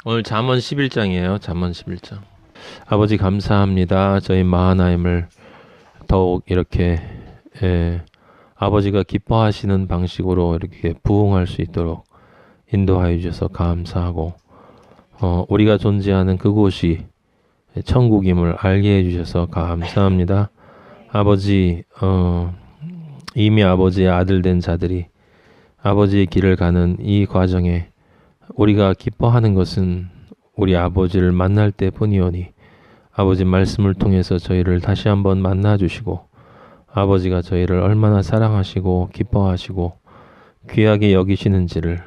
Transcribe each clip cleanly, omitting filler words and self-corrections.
오늘 잠언 11장이에요. 잠언 11장. 아버지 감사합니다. 저희 마하나임을 더욱 이렇게 아버지가 기뻐하시는 방식으로 이렇게 부흥할 수 있도록 인도하여 주셔서 감사하고 우리가 존재하는 그곳이 천국임을 알게 해주셔서 감사합니다. 아버지 이미 아버지의 아들 된 자들이 아버지의 길을 가는 이 과정에 우리가 기뻐하는 것은 우리 아버지를 만날 때뿐이오니 아버지 말씀을 통해서 저희를 다시 한번 만나 주시고 아버지가 저희를 얼마나 사랑하시고 기뻐하시고 귀하게 여기시는지를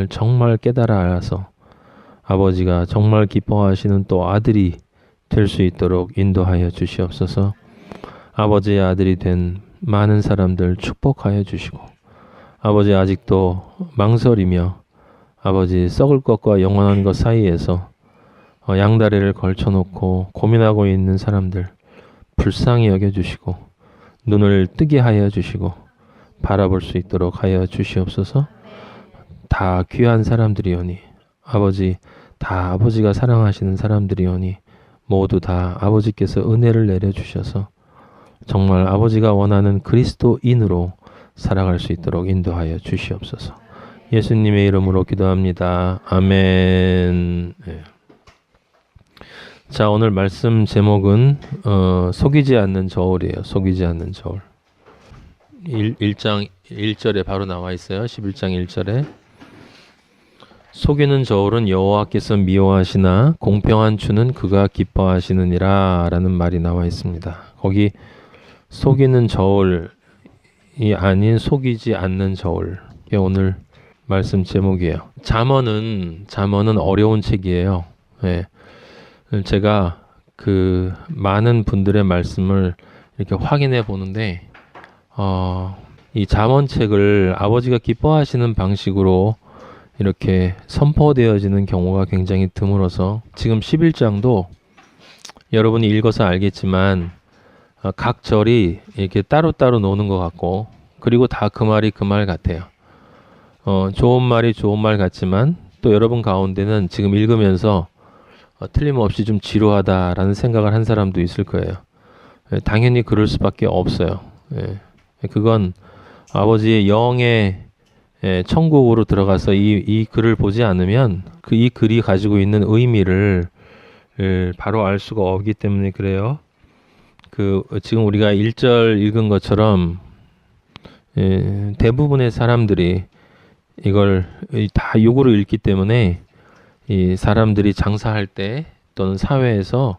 정말 깨달아 알아서 아버지가 정말 기뻐하시는 또 아들이 될 수 있도록 인도하여 주시옵소서. 아버지의 아들이 된 많은 사람들 축복하여 주시고 아버지 아직도 망설이며 아버지 썩을 것과 영원한 것 사이에서 양다리를 걸쳐놓고 고민하고 있는 사람들 불쌍히 여겨주시고 눈을 뜨게 하여 주시고 바라볼 수 있도록 하여 주시옵소서. 다 귀한 사람들이오니 아버지 다 아버지가 사랑하시는 사람들이오니 모두 다 아버지께서 은혜를 내려주셔서 정말 아버지가 원하는 그리스도인으로 살아갈 수 있도록 인도하여 주시옵소서. 예수님의 이름으로 기도합니다. 아멘. 네. 자, 오늘 말씀 제목은 속이지 않는 저울이에요. 속이지 않는 저울. 1장 1절에 바로 나와 있어요. 11장 1절에 속이는 저울은 여호와께서 미워하시나 공평한 추는 그가 기뻐하시느니라 라는 말이 나와 있습니다. 거기 속이는 저울이 아닌 속이지 않는 저울. 이게 오늘 말씀 제목이에요. 잠언은 어려운 책이에요. 네. 제가 그 많은 분들의 말씀을 이렇게 확인해 보는데 이 잠언책을 아버지가 기뻐하시는 방식으로 이렇게 선포되어지는 경우가 굉장히 드물어서 지금 11장도 여러분이 읽어서 알겠지만 각 절이 이렇게 따로따로 노는 것 같고 그리고 다 그 말이 그 말 같아요. 좋은 말이 좋은 말 같지만 또 여러분 가운데는 지금 읽으면서 틀림없이 좀 지루하다라는 생각을 한 사람도 있을 거예요. 당연히 그럴 수밖에 없어요. 그건 아버지의 영의 천국으로 들어가서 이 글을 보지 않으면 이 글이 가지고 있는 의미를 바로 알 수가 없기 때문에 그래요. 지금 우리가 1절 읽은 것처럼 대부분의 사람들이 이걸 다 욕으로 읽기 때문에 이 사람들이 장사할 때 또는 사회에서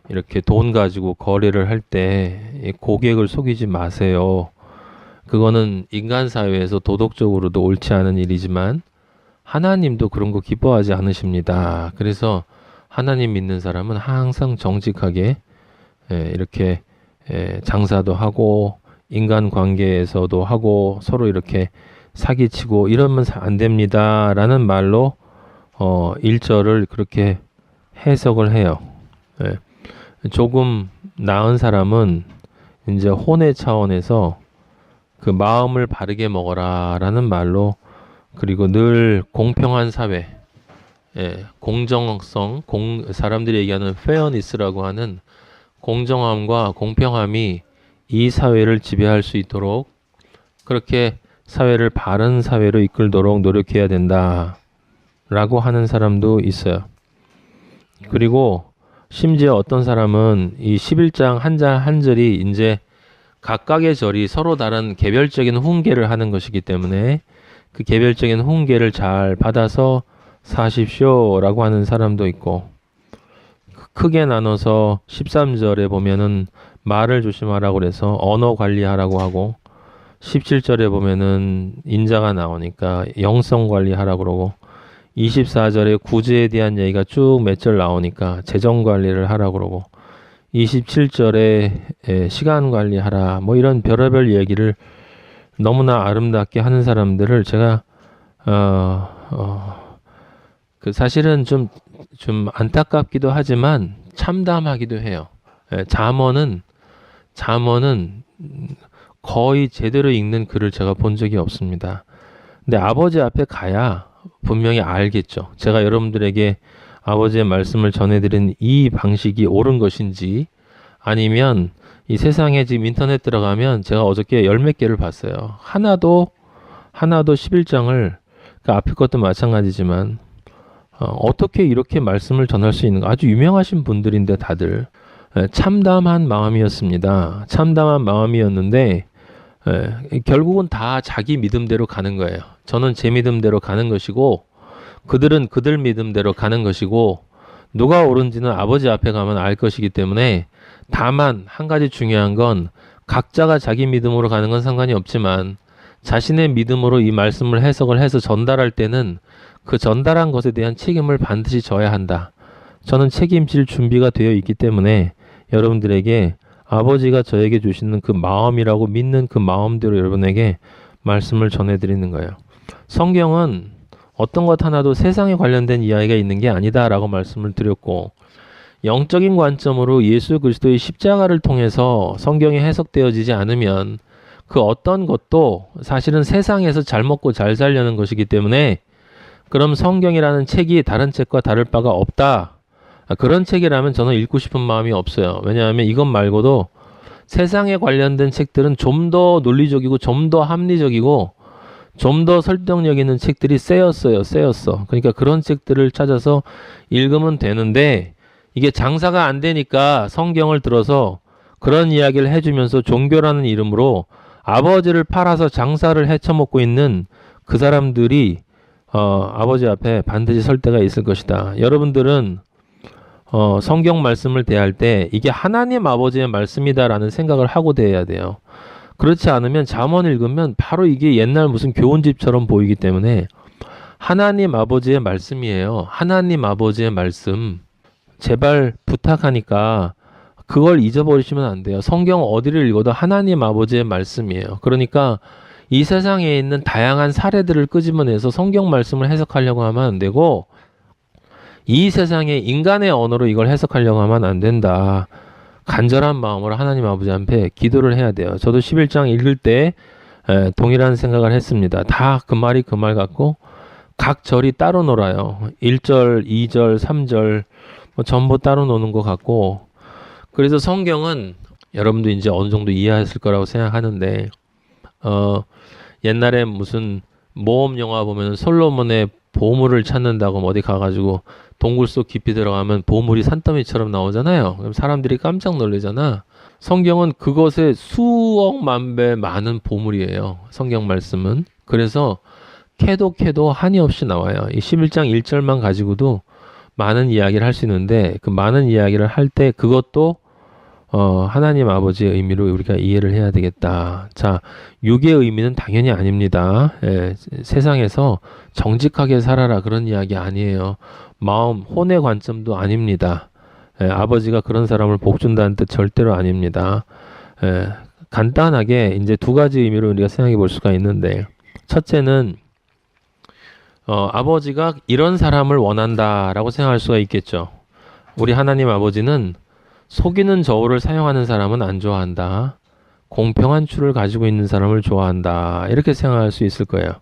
이렇게 돈 가지고 거래를 할 때 고객을 속이지 마세요. 그거는 인간 사회에서 도덕적으로도 옳지 않은 일이지만 하나님도 그런 거 기뻐하지 않으십니다. 그래서 하나님 믿는 사람은 항상 정직하게 이렇게 장사도 하고 인간 관계에서도 하고 서로 이렇게 사기치고 이러면 안 됩니다 라는 말로 1절을 그렇게 해석을 해요. 조금 나은 사람은 이제 혼의 차원에서 그 마음을 바르게 먹어라 라는 말로 그리고 늘 공평한 사회 공정성 사람들이 얘기하는 페어니스라고 하는 공정함과 공평함이 이 사회를 지배할 수 있도록 그렇게 사회를 바른 사회로 이끌도록 노력해야 된다 라고 하는 사람도 있어요. 그리고 심지어 어떤 사람은 이 11장 한 절 한 절이 이제 각각의 절이 서로 다른 개별적인 훈계를 하는 것이기 때문에 그 개별적인 훈계를 잘 받아서 사십시오 라고 하는 사람도 있고 크게 나눠서 13절에 보면은 말을 조심하라고 그래서 언어 관리하라고 하고 17절에 보면은 인자가 나오니까 영성 관리하라고 그러고 24절에 구제에 대한 얘기가 쭉 몇 절 나오니까 재정 관리를 하라고 그러고 27절에 시간 관리하라 뭐 이런 별의별 얘기를 너무나 아름답게 하는 사람들을 제가 그 사실은 좀 안타깝기도 하지만 참담하기도 해요. 잠언은 거의 제대로 읽는 글을 제가 본 적이 없습니다. 근데 아버지 앞에 가야 분명히 알겠죠. 제가 여러분들에게 아버지의 말씀을 전해드린 이 방식이 옳은 것인지, 아니면 이 세상에 지금 인터넷 들어가면 제가 어저께 열 몇 개를 봤어요. 하나도 11장을, 그 앞에 것도 마찬가지지만 어떻게 이렇게 말씀을 전할 수 있는가. 아주 유명하신 분들인데 다들 참담한 마음이었습니다. 참담한 마음이었는데 결국은 다 자기 믿음대로 가는 거예요. 저는 제 믿음대로 가는 것이고 그들은 그들 믿음대로 가는 것이고, 누가 옳은지는 아버지 앞에 가면 알 것이기 때문에, 다만 한 가지 중요한 건 각자가 자기 믿음으로 가는 건 상관이 없지만 자신의 믿음으로 이 말씀을 해석을 해서 전달할 때는 그 전달한 것에 대한 책임을 반드시 져야 한다. 저는 책임질 준비가 되어 있기 때문에 여러분들에게 아버지가 저에게 주시는 그 마음이라고 믿는 그 마음대로 여러분에게 말씀을 전해드리는 거예요. 성경은 어떤 것 하나도 세상에 관련된 이야기가 있는 게 아니다 라고 말씀을 드렸고, 영적인 관점으로 예수 그리스도의 십자가를 통해서 성경이 해석되어지지 않으면 그 어떤 것도 사실은 세상에서 잘 먹고 잘 살려는 것이기 때문에, 그럼 성경이라는 책이 다른 책과 다를 바가 없다. 그런 책이라면 저는 읽고 싶은 마음이 없어요. 왜냐하면 이것 말고도 세상에 관련된 책들은 좀 더 논리적이고 좀 더 합리적이고 좀 더 설득력 있는 책들이 쎄였어. 그러니까 그런 책들을 찾아서 읽으면 되는데, 이게 장사가 안 되니까 성경을 들어서 그런 이야기를 해주면서 종교라는 이름으로 아버지를 팔아서 장사를 헤쳐먹고 있는 그 사람들이 아버지 앞에 반드시 설 때가 있을 것이다. 여러분들은 성경 말씀을 대할 때 이게 하나님 아버지의 말씀이다라는 생각을 하고 대해야 돼요. 그렇지 않으면 잠언 읽으면 바로 이게 옛날 무슨 교훈집처럼 보이기 때문에, 하나님 아버지의 말씀이에요. 하나님 아버지의 말씀. 제발 부탁하니까 그걸 잊어버리시면 안 돼요. 성경 어디를 읽어도 하나님 아버지의 말씀이에요. 그러니까 이 세상에 있는 다양한 사례들을 끄집어내서 성경 말씀을 해석하려고 하면 안 되고, 이 세상의 인간의 언어로 이걸 해석하려고 하면 안 된다. 간절한 마음으로 하나님 아버지 앞에 기도를 해야 돼요. 저도 11장 읽을 때 동일한 생각을 했습니다. 다 그 말이 그 말 같고 각 절이 따로 놀아요. 1절, 2절, 3절 전부 따로 노는 것 같고, 그래서 성경은 여러분도 이제 어느 정도 이해했을 거라고 생각하는데, 옛날에 무슨 모험 영화 보면 솔로몬의 보물을 찾는다고 어디 가가지고 동굴 속 깊이 들어가면 보물이 산더미처럼 나오잖아요. 그럼 사람들이 깜짝 놀라잖아. 성경은 그것의 수억만 배 많은 보물이에요. 성경 말씀은. 그래서 캐도 한이 없이 나와요. 이 11장 1절만 가지고도 많은 이야기를 할 수 있는데, 그 많은 이야기를 할 때 그것도 하나님 아버지의 의미로 우리가 이해를 해야 되겠다. 자, 육의 의미는 당연히 아닙니다. 세상에서 정직하게 살아라 그런 이야기 아니에요. 마음, 혼의 관점도 아닙니다. 아버지가 그런 사람을 복준다는 뜻 절대로 아닙니다. 간단하게 이제 두 가지 의미로 우리가 생각해 볼 수가 있는데, 첫째는 아버지가 이런 사람을 원한다라고 생각할 수가 있겠죠. 우리 하나님 아버지는 속이는 저울을 사용하는 사람은 안 좋아한다. 공평한 추를 가지고 있는 사람을 좋아한다. 이렇게 생각할 수 있을 거예요.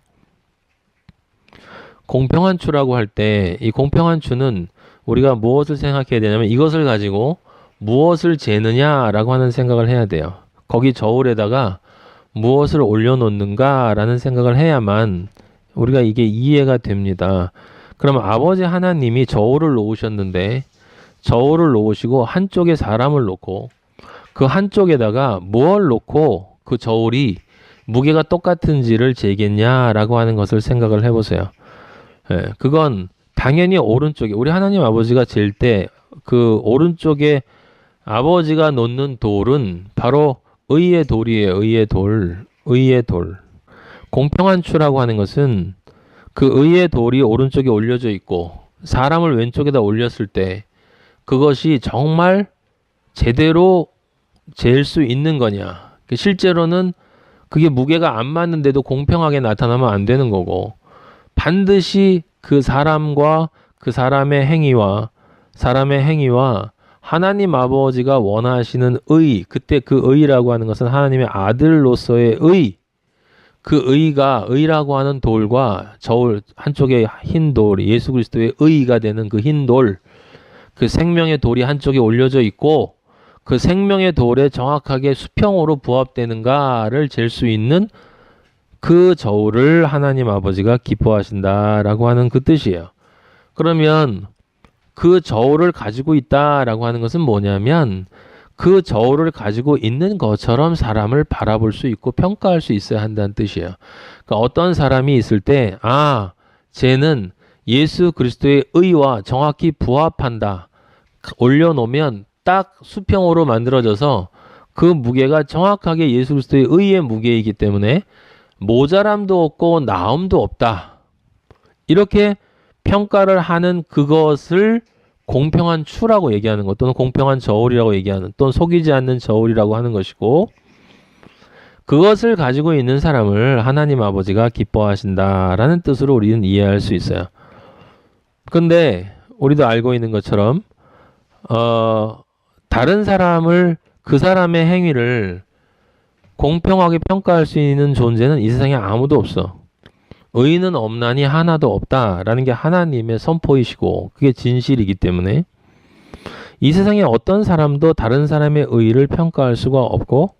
공평한 추라고 할 때 이 공평한 추는 우리가 무엇을 생각해야 되냐면, 이것을 가지고 무엇을 재느냐라고 하는 생각을 해야 돼요. 거기 저울에다가 무엇을 올려놓는가라는 생각을 해야만 우리가 이게 이해가 됩니다. 그럼 아버지 하나님이 저울을 놓으셨는데, 저울을 놓으시고 한쪽에 사람을 놓고 그 한쪽에다가 뭘 놓고 그 저울이 무게가 똑같은지를 재겠냐라고 하는 것을 생각을 해보세요. 그건 당연히 오른쪽에, 우리 하나님 아버지가 잴 때 그 오른쪽에 아버지가 놓는 돌은 바로 의의 돌이에요. 의의 돌. 공평한 추라고 하는 것은 그 의의 돌이 오른쪽에 올려져 있고 사람을 왼쪽에다 올렸을 때 그것이 정말 제대로 잴 수 있는 거냐. 실제로는 그게 무게가 안 맞는데도 공평하게 나타나면 안 되는 거고, 반드시 그 사람과 그 사람의 행위와 하나님 아버지가 원하시는 의, 그때 그 의라고 하는 것은 하나님의 아들로서의 의, 그 의라고 하는 돌과 저울, 한쪽에 흰 돌, 예수 그리스도의 의가 되는 그 흰 돌, 그 생명의 돌이 한쪽에 올려져 있고, 그 생명의 돌에 정확하게 수평으로 부합되는가를 잴 수 있는 그 저울을 하나님 아버지가 기뻐하신다라고 하는 그 뜻이에요. 그러면 그 저울을 가지고 있다라고 하는 것은 뭐냐면, 그 저울을 가지고 있는 것처럼 사람을 바라볼 수 있고 평가할 수 있어야 한다는 뜻이에요. 그러니까 어떤 사람이 있을 때, 쟤는 예수 그리스도의 의와 정확히 부합한다. 올려놓으면 딱 수평으로 만들어져서 그 무게가 정확하게 예수 그리스도의 의의 무게이기 때문에 모자람도 없고 나음도 없다. 이렇게 평가를 하는 그것을 공평한 추라고 얘기하는 것, 또는 공평한 저울이라고 얘기하는, 또는 속이지 않는 저울이라고 하는 것이고, 그것을 가지고 있는 사람을 하나님 아버지가 기뻐하신다라는 뜻으로 우리는 이해할 수 있어요. 근데 우리도 알고 있는 것처럼 다른 사람을, 그 사람의 행위를 공평하게 평가할 수 있는 존재는 이 세상에 아무도 없어. 의는 없나니 하나도 없다라는 게 하나님의 선포이시고 그게 진실이기 때문에 이 세상에 어떤 사람도 다른 사람의 의를 평가할 수가 없고,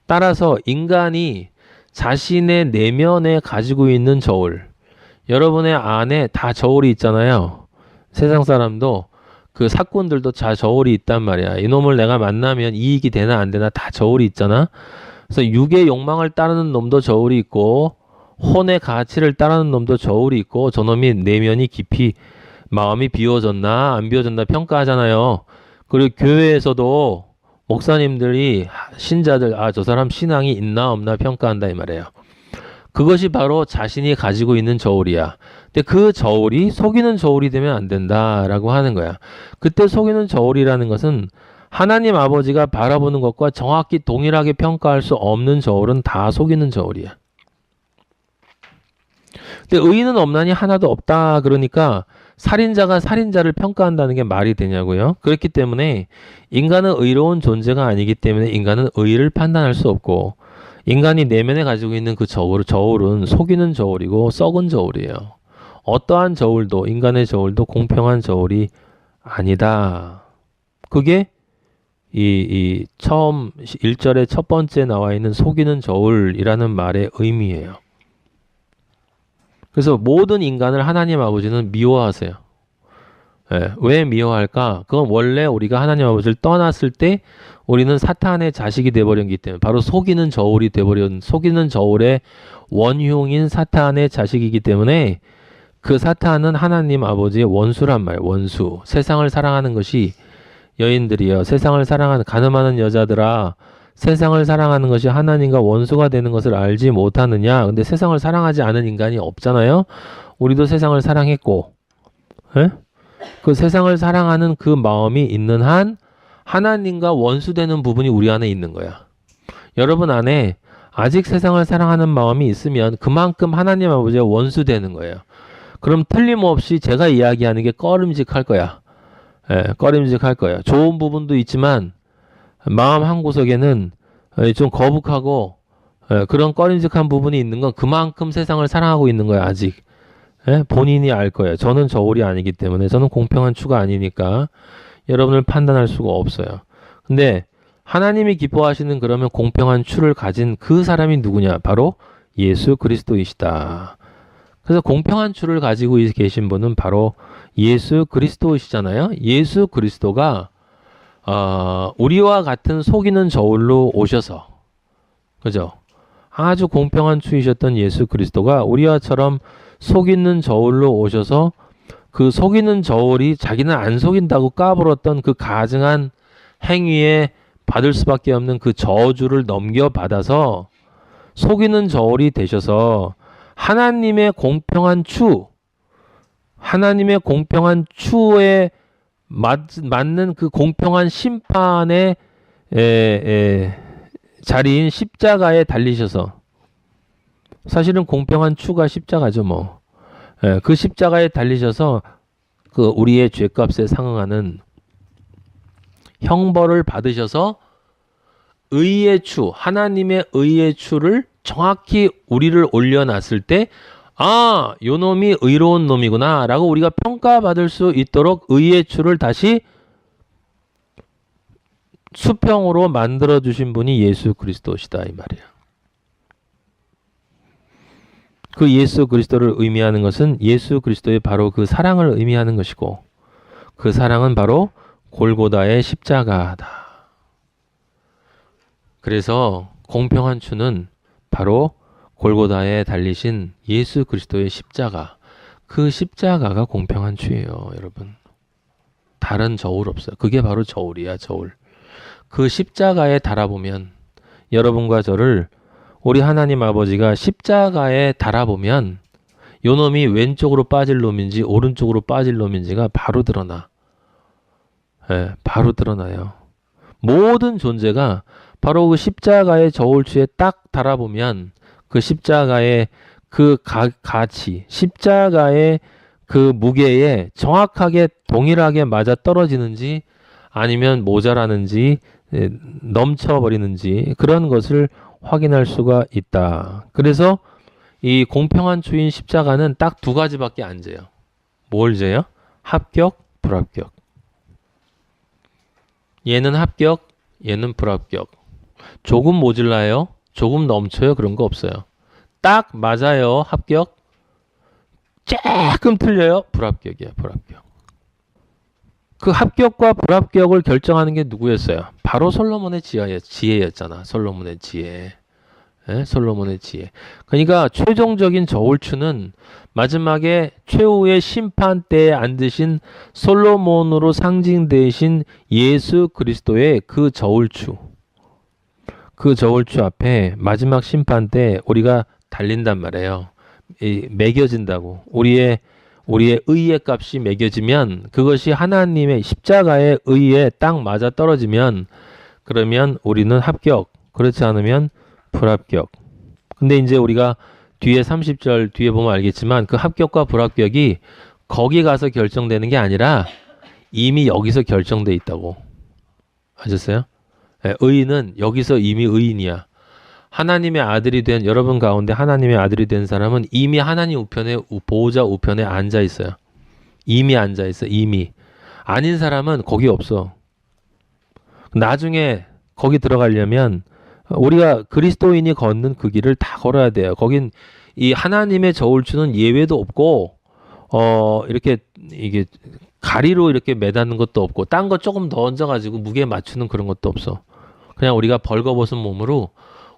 따라서 인간이 자신의 내면에 가지고 있는 저울, 여러분의 안에 다 저울이 있잖아요. 세상 사람도, 그 사꾼들도 다 저울이 있단 말이야. 이놈을 내가 만나면 이익이 되나 안 되나 다 저울이 있잖아. 그래서 육의 욕망을 따르는 놈도 저울이 있고, 혼의 가치를 따르는 놈도 저울이 있고, 저놈이 내면이 깊이 마음이 비워졌나 안 비워졌나 평가하잖아요. 그리고 교회에서도 목사님들이 신자들, 저 사람 신앙이 있나 없나 평가한다 이 말이에요. 그것이 바로 자신이 가지고 있는 저울이야. 근데 그 저울이 속이는 저울이 되면 안 된다라고 하는 거야. 그때 속이는 저울이라는 것은 하나님 아버지가 바라보는 것과 정확히 동일하게 평가할 수 없는 저울은 다 속이는 저울이야. 근데 의인은 없나니 하나도 없다. 그러니까 살인자가 살인자를 평가한다는 게 말이 되냐고요? 그렇기 때문에 인간은 의로운 존재가 아니기 때문에 인간은 의를 판단할 수 없고, 인간이 내면에 가지고 있는 그 저울은 속이는 저울이고 썩은 저울이에요. 어떠한 저울도, 인간의 저울도 공평한 저울이 아니다. 그게 이 처음 1절의 첫 번째 나와 있는 속이는 저울이라는 말의 의미예요. 그래서 모든 인간을 하나님 아버지는 미워하세요. 왜 미워할까? 그건 원래 우리가 하나님 아버지를 떠났을 때 우리는 사탄의 자식이 돼버렸기 때문에, 바로 속이는 저울이 돼버린, 속이는 저울의 원흉인 사탄의 자식이기 때문에, 그 사탄은 하나님 아버지의 원수란 말이에요. 원수. 세상을 사랑하는 것이, 여인들이요, 세상을 사랑하는 가늠하는 여자들아, 세상을 사랑하는 것이 하나님과 원수가 되는 것을 알지 못하느냐. 근데 세상을 사랑하지 않은 인간이 없잖아요. 우리도 세상을 사랑했고, 그 세상을 사랑하는 그 마음이 있는 한 하나님과 원수되는 부분이 우리 안에 있는 거야. 여러분 안에 아직 세상을 사랑하는 마음이 있으면 그만큼 하나님 아버지와 원수되는 거예요. 그럼 틀림없이 제가 이야기하는 게 꺼림직할 거야. 꺼림직할 거예요. 좋은 부분도 있지만 마음 한구석에는 좀 거북하고 그런 꺼림직한 부분이 있는 건 그만큼 세상을 사랑하고 있는 거예요. 아직. 본인이 알 거예요. 저는 저울이 아니기 때문에, 저는 공평한 추가 아니니까 여러분을 판단할 수가 없어요. 근데 하나님이 기뻐하시는 그러면 공평한 추를 가진 그 사람이 누구냐? 바로 예수 그리스도이시다. 그래서 공평한 추를 가지고 계신 분은 바로 예수 그리스도이시잖아요. 예수 그리스도가 우리와 같은 속이는 저울로 오셔서, 그죠? 아주 공평한 추이셨던 예수 그리스도가 우리와처럼 속이는 저울로 오셔서 그 속이는 저울이 자기는 안 속인다고 까불었던 그 가증한 행위에 받을 수밖에 없는 그 저주를 넘겨받아서 속이는 저울이 되셔서 하나님의 공평한 추, 하나님의 공평한 추에 맞는 그 공평한 심판의 자리인 십자가에 달리셔서, 사실은 공평한 추가 십자가죠 뭐. 그 십자가에 달리셔서 그 우리의 죄값에 상응하는 형벌을 받으셔서 의의 추, 하나님의 의의 추를 정확히 우리를 올려놨을 때 요 놈이 의로운 놈이구나 라고 우리가 평가받을 수 있도록 의의 추를 다시 수평으로 만들어주신 분이 예수 그리스도시다 이 말이야. 그 예수 그리스도를 의미하는 것은 예수 그리스도의 바로 그 사랑을 의미하는 것이고, 그 사랑은 바로 골고다의 십자가다. 그래서 공평한 추는 바로 골고다에 달리신 예수 그리스도의 십자가, 그 십자가가 공평한 추예요, 여러분. 다른 저울 없어요. 그게 바로 저울이야, 저울. 그 십자가에 달아보면, 여러분과 저를 우리 하나님 아버지가 십자가에 달아보면 요 놈이 왼쪽으로 빠질 놈인지 오른쪽으로 빠질 놈인지가 바로 드러나. 예, 바로 드러나요. 모든 존재가 바로 그 십자가의 저울추에 딱 달아보면 그 십자가의 그 가치, 십자가의 그 무게에 정확하게 동일하게 맞아 떨어지는지 아니면 모자라는지 넘쳐버리는지 그런 것을 확인할 수가 있다. 그래서 이 공평한 추인 십자가는 딱 두 가지밖에 안 재요. 뭘 재요? 합격, 불합격. 얘는 합격, 얘는 불합격. 조금 모질라요? 조금 넘쳐요? 그런 거 없어요. 딱 맞아요. 합격. 조금 틀려요? 불합격이야. 불합격. 그 합격과 불합격을 결정하는 게 누구였어요? 바로 솔로몬의 지혜였잖아. 솔로몬의 지혜. 예? 솔로몬의 지혜. 그러니까 최종적인 저울추는 마지막에 최후의 심판대에 앉으신 솔로몬으로 상징되신 예수 그리스도의 그 저울추. 그 저울추 앞에 마지막 심판 때 우리가 달린단 말이에요. 매겨진다고. 우리의 의의 값이 매겨지면 그것이 하나님의 십자가의 의에 딱 맞아 떨어지면 그러면 우리는 합격. 그렇지 않으면 불합격. 근데 이제 우리가 뒤에 30절 뒤에 보면 알겠지만 그 합격과 불합격이 거기 가서 결정되는 게 아니라 이미 여기서 결정돼 있다고. 아셨어요? 의인은 여기서 이미 의인이야. 하나님의 아들이 된 여러분 가운데 하나님의 아들이 된 사람은 이미 하나님 우편에 보호자 우편에 앉아 있어요. 이미 앉아 있어. 이미. 아닌 사람은 거기 없어. 나중에 거기 들어가려면 우리가 그리스도인이 걷는 그 길을 다 걸어야 돼요. 거긴 이 하나님의 저울추는 예외도 없고 이렇게 이게 가리로 이렇게 매다는 것도 없고 딴 거 조금 더 얹어가지고 무게 맞추는 그런 것도 없어. 그냥 우리가 벌거벗은 몸으로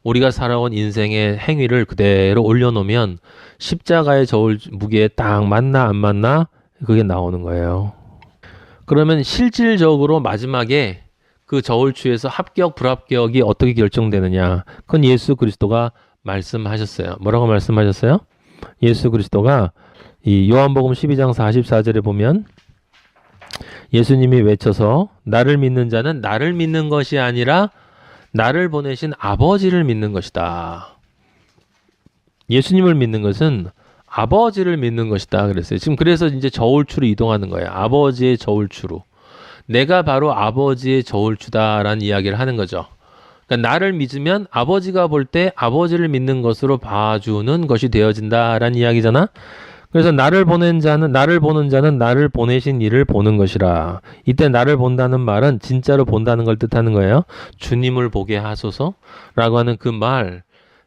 우리가 살아온 인생의 행위를 그대로 올려놓으면 십자가의 저울 무게에 딱 맞나 안 맞나 그게 나오는 거예요. 그러면 실질적으로 마지막에 그 저울추에서 합격 불합격이 어떻게 결정되느냐? 그건 예수 그리스도가 말씀하셨어요. 뭐라고 말씀하셨어요? 예수 그리스도가 이 요한복음 12장 44절에 보면 예수님이 외쳐서 나를 믿는 자는 나를 믿는 것이 아니라 나를 보내신 아버지를 믿는 것이다. 예수님을 믿는 것은 아버지를 믿는 것이다 그랬어요. 지금 그래서 이제 저울추로 이동하는 거예요. 아버지의 저울추로. 내가 바로 아버지의 저울추다라는 이야기를 하는 거죠. 그러니까 나를 믿으면 아버지가 볼 때 아버지를 믿는 것으로 봐주는 것이 되어진다라는 이야기잖아. 그래서 나를 보는 자는 나를 보내신 이를 보는 것이라. 이때 나를 본다는 말은 진짜로 본다는 걸 뜻하는 거예요. 주님을 보게 하소서라고 하는 그 말,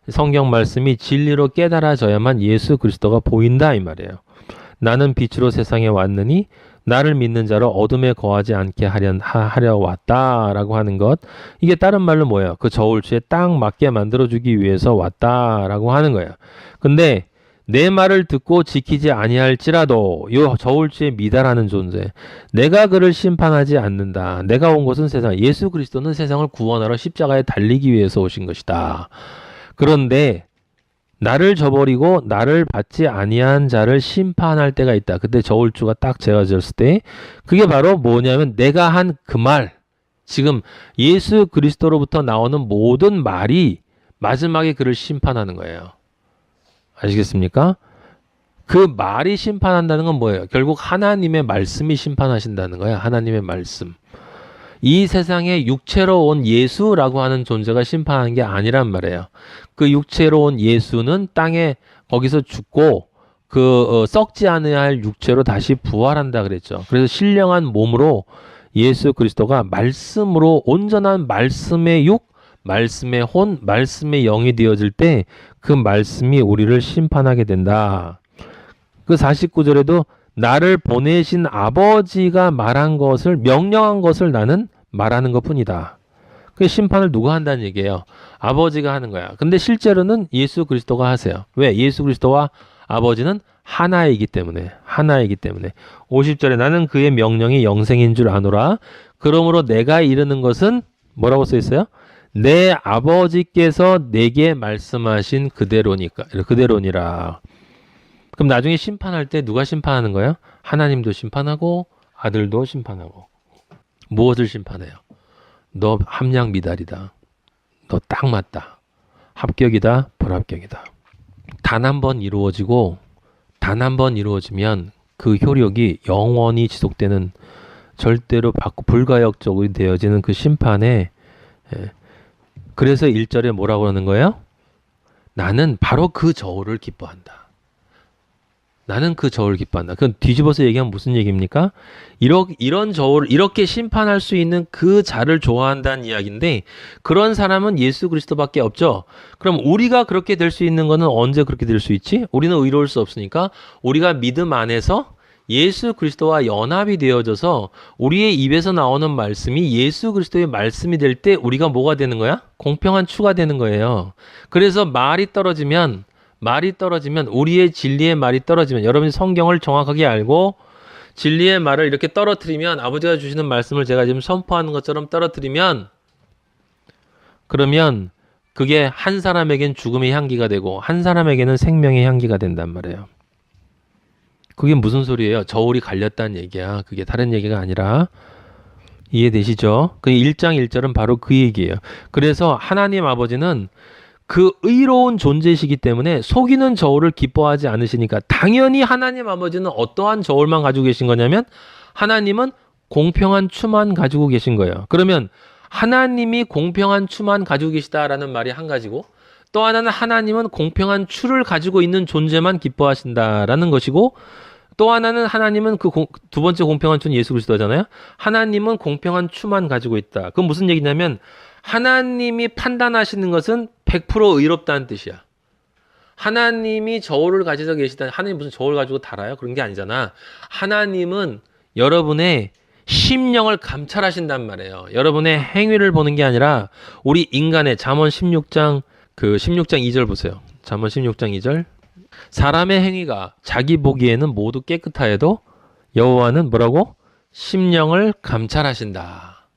성경 말씀이 진리로 깨달아져야만 예수 그리스도가 보인다 이 말이에요. 나는 빛으로 세상에 왔느니 나를 믿는 자로 어둠에 거하지 않게 하려 왔다라고 하는 것. 이게 다른 말로 뭐예요? 그 저울추에 딱 맞게 만들어주기 위해서 왔다라고 하는 거예요. 근데 내 말을 듣고 지키지 아니할지라도 요 저울추에 미달하는 존재. 내가 그를 심판하지 않는다. 내가 온 것은 세상. 예수 그리스도는 세상을 구원하러 십자가에 달리기 위해서 오신 것이다. 그런데 나를 저버리고 나를 받지 아니한 자를 심판할 때가 있다. 그때 저울추가 딱 재어졌을 때 그게 바로 뭐냐면 내가 한 그 말. 지금 예수 그리스도로부터 나오는 모든 말이 마지막에 그를 심판하는 거예요. 아시겠습니까? 그 말이 심판한다는 건 뭐예요? 결국 하나님의 말씀이 심판하신다는 거야. 하나님의 말씀. 이 세상에 육체로 온 예수라고 하는 존재가 심판하는 게 아니란 말이에요. 그 육체로 온 예수는 땅에 거기서 죽고 썩지 않아야 할 육체로 다시 부활한다 그랬죠. 그래서 신령한 몸으로 예수 그리스도가 말씀으로 온전한 말씀의 육, 말씀의 혼, 말씀의 영이 되어질 때 그 말씀이 우리를 심판하게 된다. 그 49절에도 나를 보내신 아버지가 말한 것을, 명령한 것을 나는 말하는 것 뿐이다. 그 심판을 누가 한다는 얘기예요? 아버지가 하는 거야. 근데 실제로는 예수 그리스도가 하세요. 왜? 예수 그리스도와 아버지는 하나이기 때문에. 50절에 나는 그의 명령이 영생인 줄 아노라. 그러므로 내가 이르는 것은 뭐라고 써 있어요? 내 아버지께서 내게 말씀하신 그대로니라. 그럼 나중에 심판할 때 누가 심판하는 거예요? 하나님도 심판하고 아들도 심판하고. 무엇을 심판해요? 너 함량 미달이다. 너 딱 맞다. 합격이다. 불합격이다. 단 한 번 이루어지고 단 한 번 이루어지면 그 효력이 영원히 지속되는, 절대로 불가역적으로 되어지는 그 심판에, 그래서 1절에 뭐라고 하는 거예요? 나는 바로 그 저울을 기뻐한다. 나는 그 저울을 기뻐한다. 그건 뒤집어서 얘기하면 무슨 얘기입니까? 이런 저울을 이렇게 심판할 수 있는 그 자를 좋아한다는 이야기인데, 그런 사람은 예수 그리스도밖에 없죠. 그럼 우리가 그렇게 될 수 있는 거는 언제 그렇게 될 수 있지? 우리는 의로울 수 없으니까 우리가 믿음 안에서 예수 그리스도와 연합이 되어져서 우리의 입에서 나오는 말씀이 예수 그리스도의 말씀이 될 때 우리가 뭐가 되는 거야? 공평한 추가 되는 거예요. 그래서 말이 떨어지면, 우리의 진리의 말이 떨어지면, 여러분이 성경을 정확하게 알고 진리의 말을 이렇게 떨어뜨리면, 아버지가 주시는 말씀을 제가 지금 선포하는 것처럼 떨어뜨리면, 그러면 그게 한 사람에겐 죽음의 향기가 되고 한 사람에게는 생명의 향기가 된단 말이에요. 그게 무슨 소리예요? 저울이 갈렸다는 얘기야. 그게 다른 얘기가 아니라. 이해되시죠? 그 1장 1절은 바로 그 얘기예요. 그래서 하나님 아버지는 그 의로운 존재이시기 때문에 속이는 저울을 기뻐하지 않으시니까, 당연히 하나님 아버지는 어떠한 저울만 가지고 계신 거냐면 하나님은 공평한 추만 가지고 계신 거예요. 그러면 하나님이 공평한 추만 가지고 계시다라는 말이 한 가지고, 또 하나는 하나님은 공평한 추를 가지고 있는 존재만 기뻐하신다라는 것이고, 또 하나는 하나님은 두 번째 공평한 추는 예수 그리스도잖아요. 하나님은 공평한 추만 가지고 있다. 그건 무슨 얘기냐면 하나님이 판단하시는 것은 100% 의롭다는 뜻이야. 하나님이 저울을 가지고 계시다. 하나님 무슨 저울 가지고 달아요? 그런 게 아니잖아. 하나님은 여러분의 심령을 감찰하신단 말이에요. 여러분의 행위를 보는 게 아니라 우리 인간의 잠언 16장 2절 보세요. 잠언 16장 2절. 사람의 행위가 자기 보기에는 모두 깨끗하여도 여호와는 뭐라고? 심령을 감찰하신다.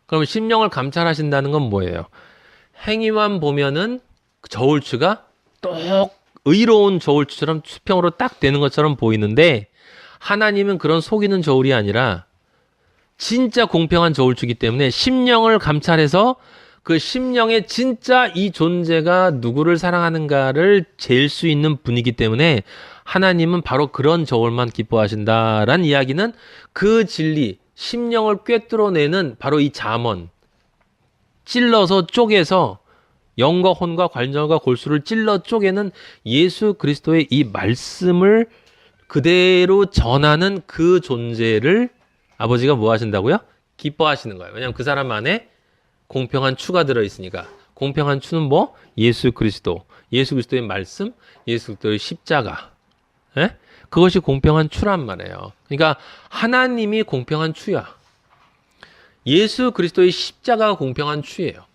그럼 심령을 감찰하신다는 건 뭐예요? 행위만 보면은 저울추가 똑 의로운 저울추처럼 수평으로 딱 되는 것처럼 보이는데, 하나님은 그런 속이는 저울이 아니라 진짜 공평한 저울추기 때문에 심령을 감찰해서 그 심령에 진짜 이 존재가 누구를 사랑하는가를 잴 수 있는 분이기 때문에 하나님은 바로 그런 저울만 기뻐하신다라는 이야기는, 그 진리, 심령을 꿰뚫어내는 바로 이 잠언, 찔러서 쪼개서 영과 혼과 관절과 골수를 찔러 쪼개는 예수 그리스도의 이 말씀을 그대로 전하는 그 존재를 아버지가 뭐 하신다고요? 기뻐하시는 거예요. 왜냐하면 그 사람 안에 공평한 추가 들어있으니까. 공평한 추는 뭐? 예수 그리스도. 예수 그리스도의 말씀, 예수 그리스도의 십자가. 예? 그것이 공평한 추란 말이에요. 그러니까 하나님이 공평한 추야. 예수 그리스도의 십자가가 공평한 추예요.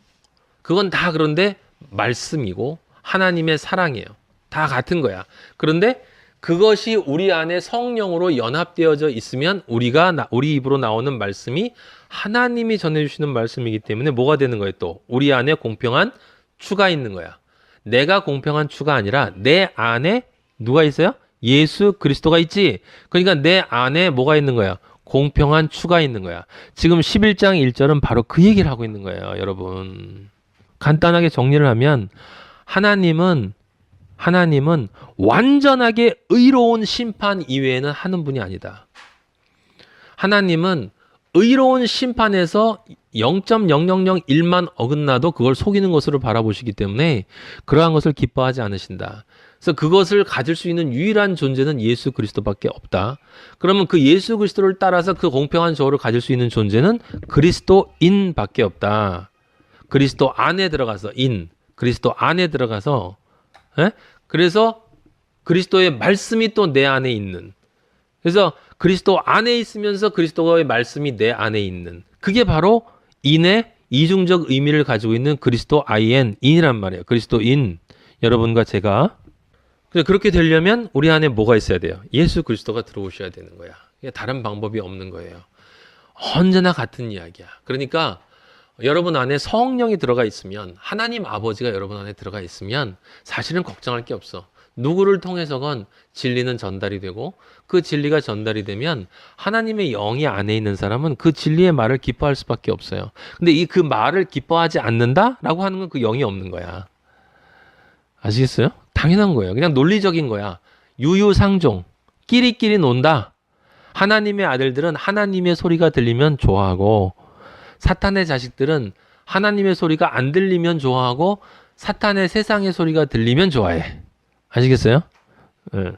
그건 다 그런데 말씀이고 하나님의 사랑이에요. 다 같은 거야. 그런데 그것이 우리 안에 성령으로 연합되어져 있으면 우리 입으로 나오는 말씀이 하나님이 전해주시는 말씀이기 때문에 뭐가 되는 거예요? 또 우리 안에 공평한 추가 있는 거야. 내가 공평한 추가 아니라 내 안에 누가 있어요? 예수 그리스도가 있지. 그러니까 내 안에 뭐가 있는 거야? 공평한 추가 있는 거야. 지금 11장 1절은 바로 그 얘기를 하고 있는 거예요, 여러분. 간단하게 정리를 하면 하나님은 완전하게 의로운 심판 이외에는 하는 분이 아니다. 하나님은 의로운 심판에서 0.0001만 어긋나도 그걸 속이는 것으로 바라보시기 때문에 그러한 것을 기뻐하지 않으신다. 그래서 그것을 가질 수 있는 유일한 존재는 예수 그리스도밖에 없다. 그러면 그 예수 그리스도를 따라서 그 공평한 저울을 가질 수 있는 존재는 그리스도인밖에 없다. 그리스도 안에 들어가서 그리스도 안에 들어가서 그래서 그리스도의 말씀이 또 내 안에 있는, 그래서 그리스도 안에 있으면서 그리스도의 말씀이 내 안에 있는, 그게 바로 인의 이중적 의미를 가지고 있는 그리스도 인이란 말이에요. 그리스도인. 여러분과 제가. 그렇게 되려면 우리 안에 뭐가 있어야 돼요? 예수 그리스도가 들어오셔야 되는 거야. 다른 방법이 없는 거예요. 언제나 같은 이야기야. 그러니까 여러분 안에 성령이 들어가 있으면, 하나님 아버지가 여러분 안에 들어가 있으면 사실은 걱정할 게 없어. 누구를 통해서건 진리는 전달이 되고, 그 진리가 전달이 되면 하나님의 영이 안에 있는 사람은 그 진리의 말을 기뻐할 수밖에 없어요. 근데 그 말을 기뻐하지 않는다라고 하는 건 그 영이 없는 거야. 아시겠어요? 당연한 거예요. 그냥 논리적인 거야. 유유상종, 끼리끼리 논다. 하나님의 아들들은 하나님의 소리가 들리면 좋아하고, 사탄의 자식들은 하나님의 소리가 안 들리면 좋아하고, 사탄의 세상의 소리가 들리면 좋아해. 아시겠어요? 네.